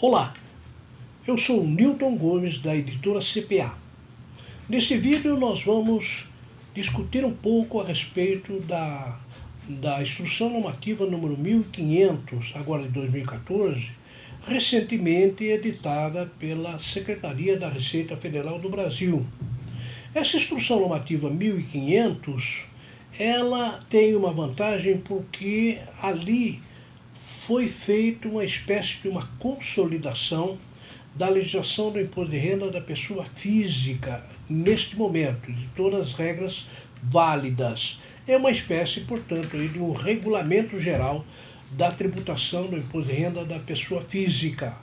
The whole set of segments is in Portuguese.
Olá, eu sou Newton Gomes da editora CPA. Neste vídeo nós vamos discutir um pouco a respeito da Instrução Normativa número 1500, agora de 2014, recentemente editada pela Secretaria da Receita Federal do Brasil. Essa Instrução Normativa 1500, ela tem uma vantagem porque ali foi feita uma espécie de uma consolidação da legislação do imposto de renda da pessoa física neste momento, de todas as regras válidas. É uma espécie, portanto, de um regulamento geral da tributação do imposto de renda da pessoa física.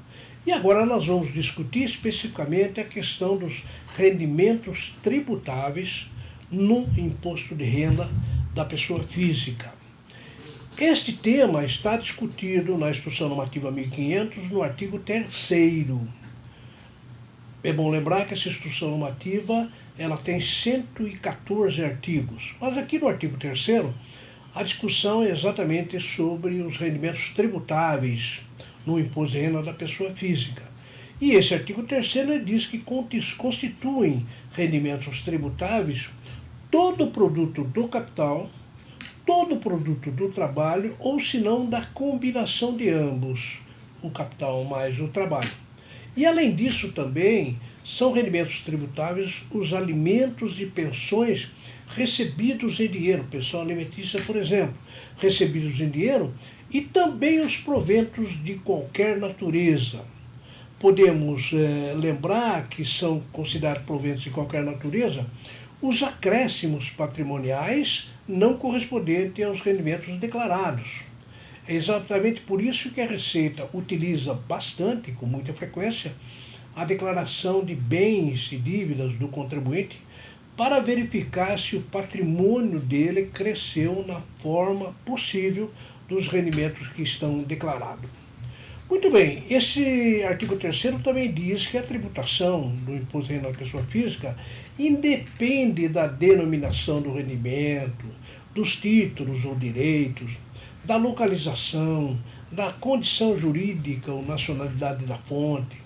E agora nós vamos discutir especificamente a questão dos rendimentos tributáveis no imposto de renda da pessoa física. Este tema está discutido na Instrução Normativa 1500, no artigo 3º. É bom lembrar que essa Instrução Normativa ela tem 114 artigos, mas aqui no artigo 3º a discussão é exatamente sobre os rendimentos tributáveis no imposto de renda da pessoa física. E esse artigo 3º diz que constituem rendimentos tributáveis todo o produto do capital, todo o produto do trabalho, ou se não da combinação de ambos, o capital mais o trabalho. E além disso também são rendimentos tributáveis os alimentos e pensões recebidos em dinheiro, pensão alimentícia, por exemplo, recebidos em dinheiro, e também os proventos de qualquer natureza. Podemos lembrar que são considerados proventos de qualquer natureza os acréscimos patrimoniais não correspondentes aos rendimentos declarados. É exatamente por isso que a Receita utiliza bastante, com muita frequência, a declaração de bens e dívidas do contribuinte para verificar se o patrimônio dele cresceu na forma possível dos rendimentos que estão declarados. Muito bem, esse artigo 3º também diz que a tributação do imposto de renda da pessoa física independe da denominação do rendimento, dos títulos ou direitos, da localização, da condição jurídica ou nacionalidade da fonte,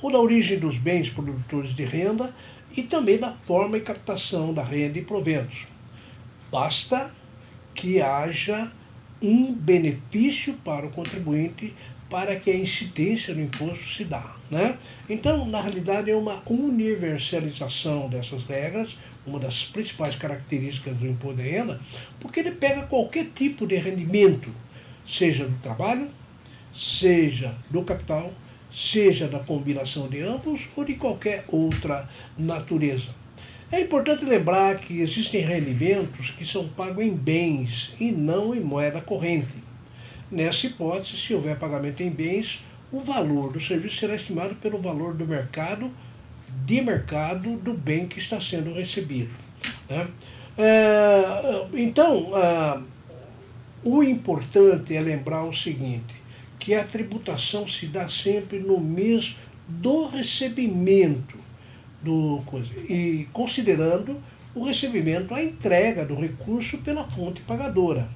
ou da origem dos bens produtores de renda e também da forma e captação da renda e proventos. Basta que haja um benefício para o contribuinte para que a incidência do imposto se dá, né? Então, na realidade, é uma universalização dessas regras, uma das principais características do imposto de renda, porque ele pega qualquer tipo de rendimento, seja do trabalho, seja do capital, seja da combinação de ambos ou de qualquer outra natureza. É importante lembrar que existem rendimentos que são pagos em bens e não em moeda corrente. Nessa hipótese, se houver pagamento em bens, o valor do serviço será estimado pelo valor do mercado do bem que está sendo recebido, né? Então, o importante é lembrar o seguinte, que a tributação se dá sempre no mês do recebimento do coisa, e considerando o recebimento, a entrega do recurso pela fonte pagadora,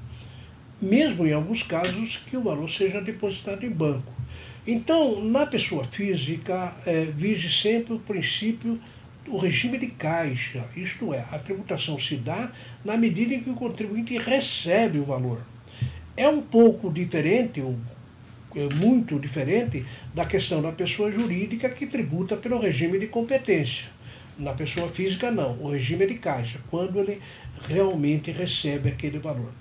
mesmo em alguns casos que o valor seja depositado em banco. Então, na pessoa física, vige sempre o princípio do regime de caixa, isto é, a tributação se dá na medida em que o contribuinte recebe o valor. É um pouco diferente, ou muito diferente, da questão da pessoa jurídica que tributa pelo regime de competência. Na pessoa física, não, o regime é de caixa, quando ele realmente recebe aquele valor.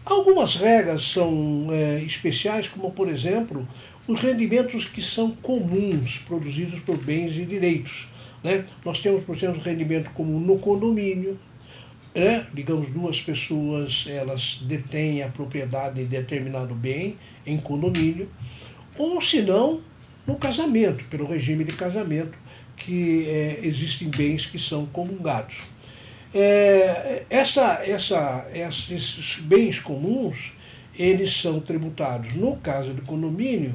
Algumas regras são especiais, como, por exemplo, os rendimentos que são comuns, produzidos por bens e direitos, né? Nós temos, por exemplo, rendimento comum no condomínio, né? Digamos, duas pessoas elas detêm a propriedade de determinado bem em condomínio, ou se não, no casamento, pelo regime de casamento, que existem bens que são comungados. Esses bens comuns, eles são tributados, no caso do condomínio,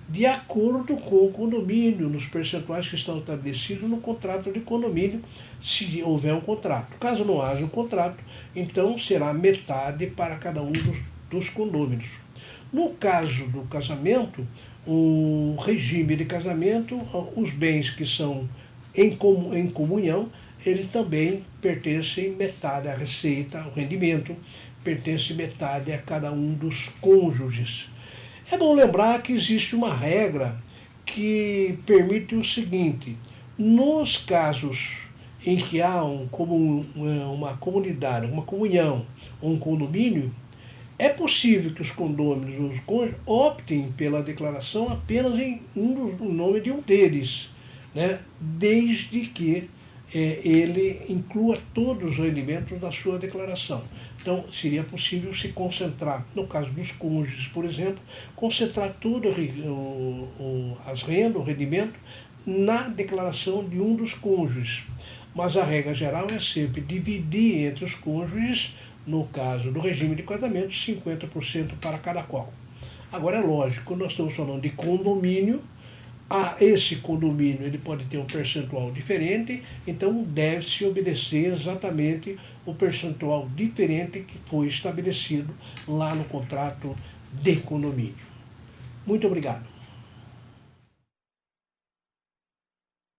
de acordo com o condomínio, nos percentuais que estão estabelecidos no contrato de condomínio, se houver um contrato. Caso não haja um contrato, então será metade para cada um dos condôminos. No caso do casamento, o regime de casamento, os bens que são em comunhão, ele também pertence metade à receita, ao rendimento, pertence metade a cada um dos cônjuges. É bom lembrar que existe uma regra que permite o seguinte: nos casos em que há uma comunidade, uma comunhão, um condomínio, é possível que os condôminos, os cônjuges, optem pela declaração apenas em no nome de um deles, né? Desde que ele inclua todos os rendimentos da sua declaração. Então, seria possível se concentrar, no caso dos cônjuges, por exemplo, concentrar todo as rendas, o rendimento, na declaração de um dos cônjuges. Mas a regra geral é sempre dividir entre os cônjuges, no caso do regime de casamento, 50% para cada qual. Agora é lógico, quando nós estamos falando de condomínio, esse condomínio ele pode ter um percentual diferente, então deve-se obedecer exatamente o percentual diferente que foi estabelecido lá no contrato de condomínio. Muito obrigado.